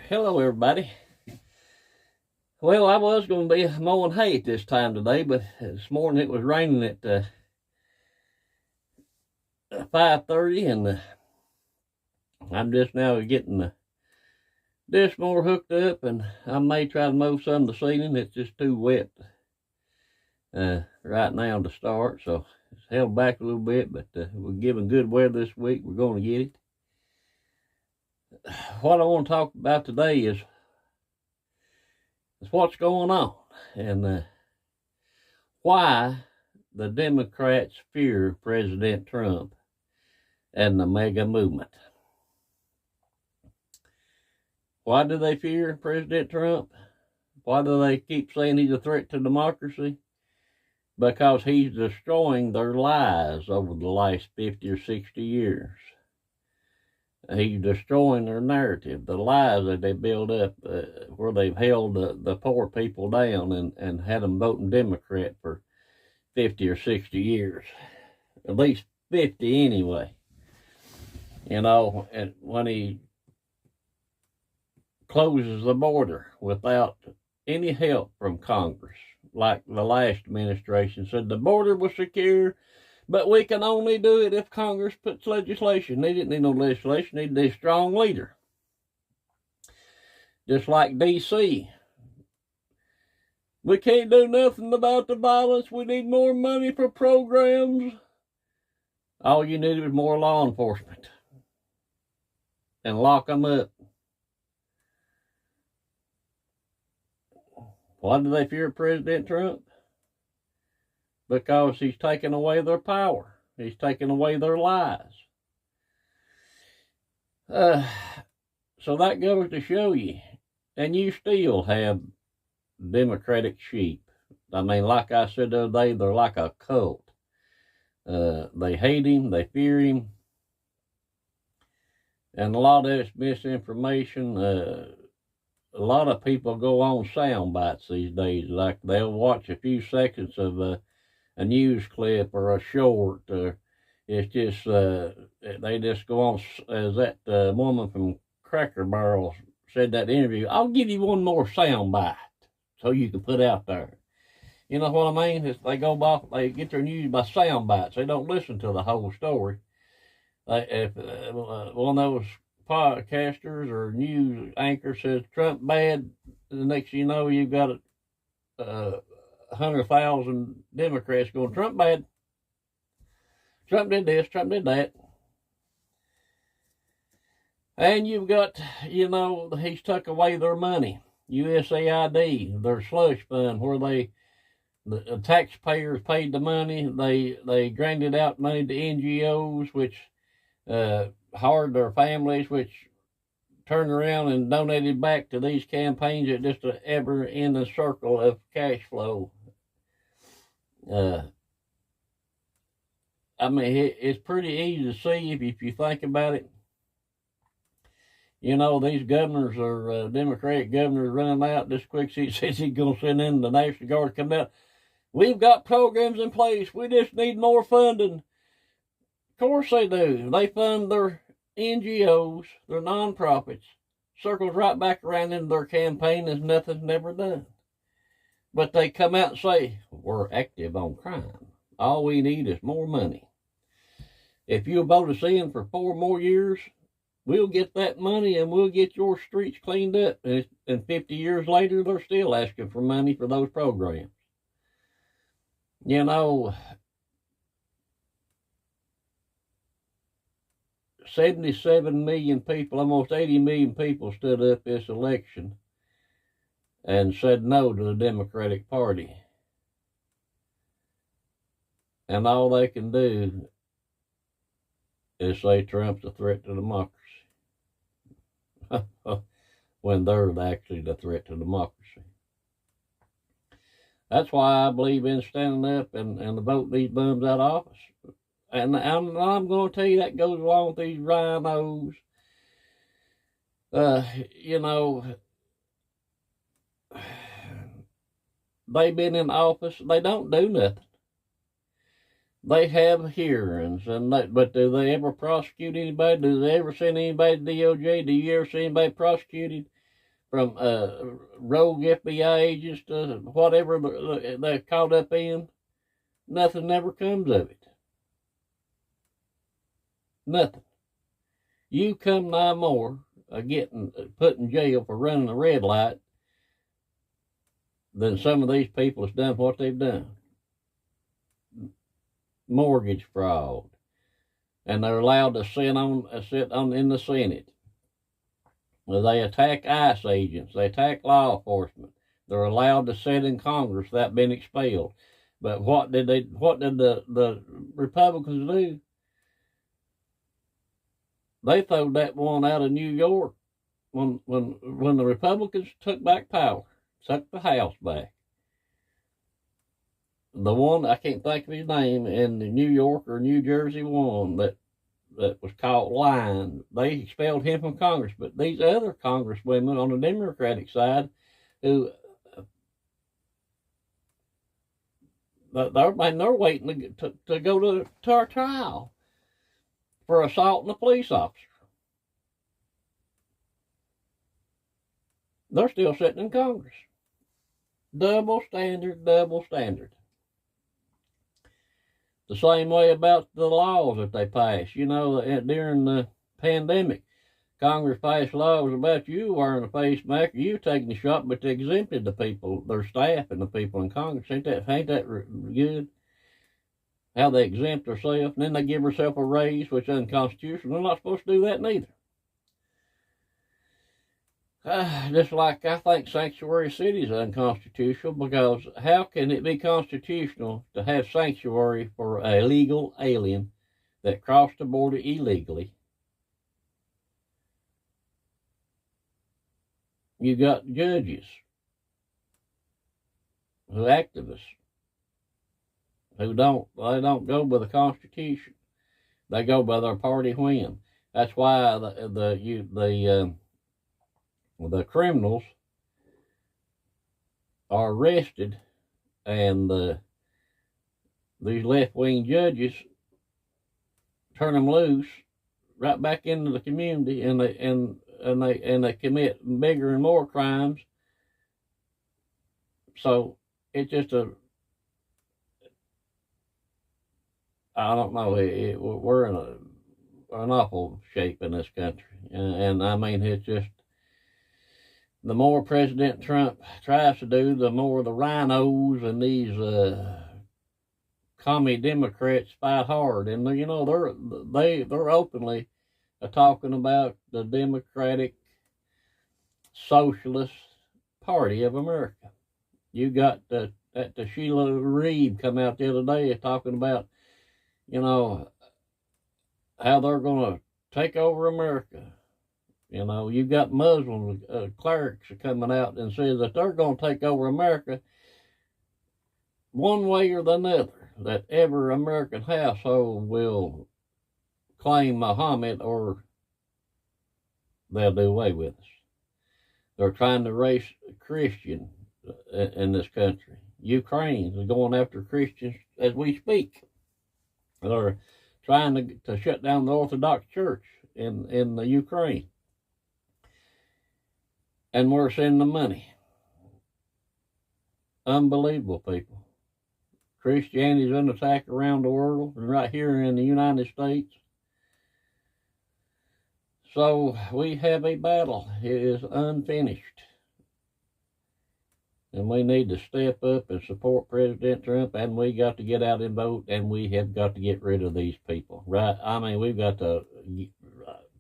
Hello, everybody. Well, I was going to be mowing hay at this time today, but this morning it was raining at 5:30, and I'm just now getting the disc mower hooked up, and I may try to mow some this evening. It's just too wet right now to start, so it's held back a little bit, but we're given good weather this week. We're going to get it. What I want to talk about today is what's going on, and why the Democrats fear President Trump and the MAGA movement. Why do they fear President Trump? Why do they keep saying he's a threat to democracy? Because he's destroying their lives over the last 50 or 60 years. He's destroying their narrative, the lies that they build up, where they've held the poor people down and had them voting Democrat for 50 or 60 years. At least 50 anyway. You know, and when he closes the border without any help from Congress, like the last administration said the border was secure, but we can only do it if Congress puts legislation. They didn't need no legislation, they needed a strong leader. Just like D.C. We can't do nothing about the violence. We need more money for programs. All you needed was more law enforcement. And lock them up. Why do they fear President Trump? Because he's taken away their power. He's taken away their lies. So that goes to show you. And you still have Democratic sheep. I mean, like I said the other day, they're like a cult. They hate him. They fear him. And a lot of it's misinformation. A lot of people go on sound bites these days. Like they'll watch a few seconds of a news clip or a short. It's just, they just go on, as that woman from Cracker Barrel said that interview, I'll give you one more sound bite so you can put out there. You know what I mean? They go by, they get their news by sound bites. They don't listen to the whole story. If one of those podcasters or news anchor says Trump bad, the next thing you know, you've got 100,000 Democrats going, Trump bad. Trump did this, Trump did that. And you've got, you know, he's took away their money. USAID, their slush fund, where the taxpayers paid the money. They granted out money to NGOs, which hired their families, which turned around and donated back to these campaigns at just an ever in the circle of cash flow. I mean, it's pretty easy to see if you think about it. You know, these governors are Democratic governors running out this quick. He says he's going to send in the National Guard to come out. We've got programs in place. We just need more funding. Of course they do. They fund their NGOs, their nonprofits. Circles right back around into their campaign as nothing's never done. But they come out and say, we're active on crime. All we need is more money. If you vote us in for 4 more years, we'll get that money and we'll get your streets cleaned up. And 50 years later, they're still asking for money for those programs. You know, 77 million people, almost 80 million people stood up this election and said no to the Democratic Party. And all they can do is say Trump's a threat to democracy. When they're actually the threat to democracy. That's why I believe in standing up and voting these bums out of office. And I'm going to tell you that goes along with these rhinos. You know, they've been in office. They don't do nothing. They have hearings, but do they ever prosecute anybody? Do they ever send anybody to DOJ? Do you ever see anybody prosecuted from rogue FBI agents to whatever they're caught up in? Nothing ever comes of it. Nothing. You come nigh more getting put in jail for running a red light than some of these people has done what they've done. Mortgage fraud, and they're allowed to sit on in the Senate. Well, they attack ICE agents. They attack law enforcement. They're allowed to sit in Congress without being expelled. But what did the Republicans do? They threw that one out of New York when the Republicans took back power, took the House back. The one, I can't think of his name, in the New York or New Jersey one that was called lying. They expelled him from Congress. But these other congresswomen on the Democratic side, who they're waiting to go to our trial for assaulting a police officer. They're still sitting in Congress. Double standard, double standard. The same way about the laws that they pass. You know, during the pandemic, Congress passed laws about you wearing a face mask, you taking the shot, but they exempted the people, their staff, and the people in Congress. Ain't that good? How they exempt themselves, and then they give herself a raise, which is unconstitutional. They're not supposed to do that neither. Just like I think sanctuary cities are unconstitutional, because how can it be constitutional to have sanctuary for a legal alien that crossed the border illegally? You got judges, activists, who don't go by the Constitution. They go by their party whim. That's why the criminals are arrested, and these left-wing judges turn them loose right back into the community, and they commit bigger and more crimes. So it's just I don't know. We're in an awful shape in this country, and I mean, it's just, the more President Trump tries to do, the more the rhinos and these commie Democrats fight hard. And you know, they're openly talking about the Democratic Socialist Party of America. You got the Sheila Reed come out the other day talking about, you know, how they're going to take over America. You know, you got Muslim clerics coming out and says that they're going to take over America one way or the other, that every American household will claim Muhammad or they'll do away with us. They're trying to raise Christian in this country. Ukraine is going after Christians as we speak. They're trying to shut down the Orthodox Church in the Ukraine. And we're sending the money. Unbelievable, people. Christianity's under attack around the world, and right here in the United States. So we have a battle. It is unfinished. And we need to step up and support President Trump, and we got to get out and vote, and we have got to get rid of these people. Right? I mean, we've got to,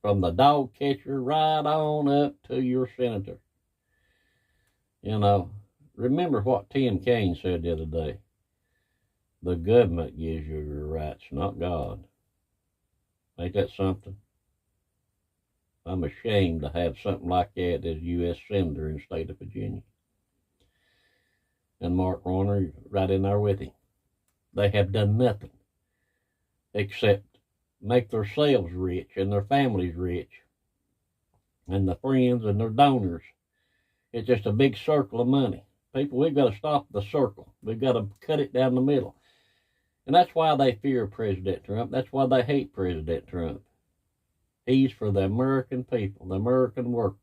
from the dog catcher right on up to your senator. You know, remember what Tim Kaine said the other day. The government gives you your rights, not God. Ain't that something? I'm ashamed to have something like that as U.S. Senator in the state of Virginia. And Mark Warner right in there with him. They have done nothing except make themselves rich and their families rich and the friends and their donors. It's just a big circle of money. People, we've got to stop the circle. We've got to cut it down the middle. And that's why they fear President Trump. That's why they hate President Trump. He's for the American people, the American worker.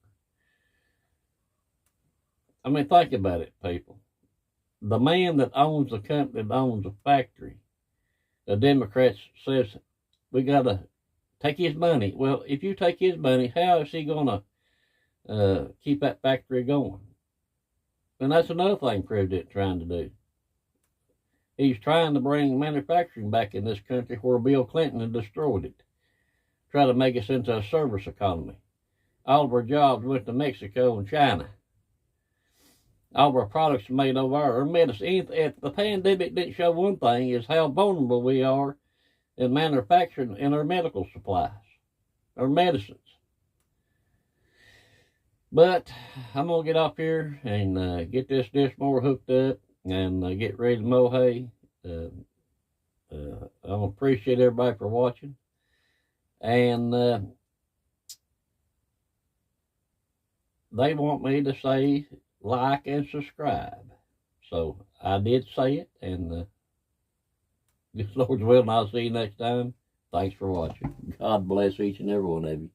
I mean, think about it, people. The man that owns the company, that owns the factory, the Democrats says, we got to take his money. Well, if you take his money, how is he going to keep that factory going? And that's another thing President's trying to do. He's trying to bring manufacturing back in this country where Bill Clinton had destroyed it. Try to make us into a service economy. All of our jobs went to Mexico and China. All of our products are made over our medicine. The pandemic didn't show one thing, is how vulnerable we are in manufacturing and our medical supplies, our medicines. But I'm going to get off here and get this dish mower hooked up and get ready to mow hay. I appreciate everybody for watching. And they want me to say like and subscribe. So I did say it, and this Lord's will, and I'll see you next time. Thanks for watching. God bless each and every one of you.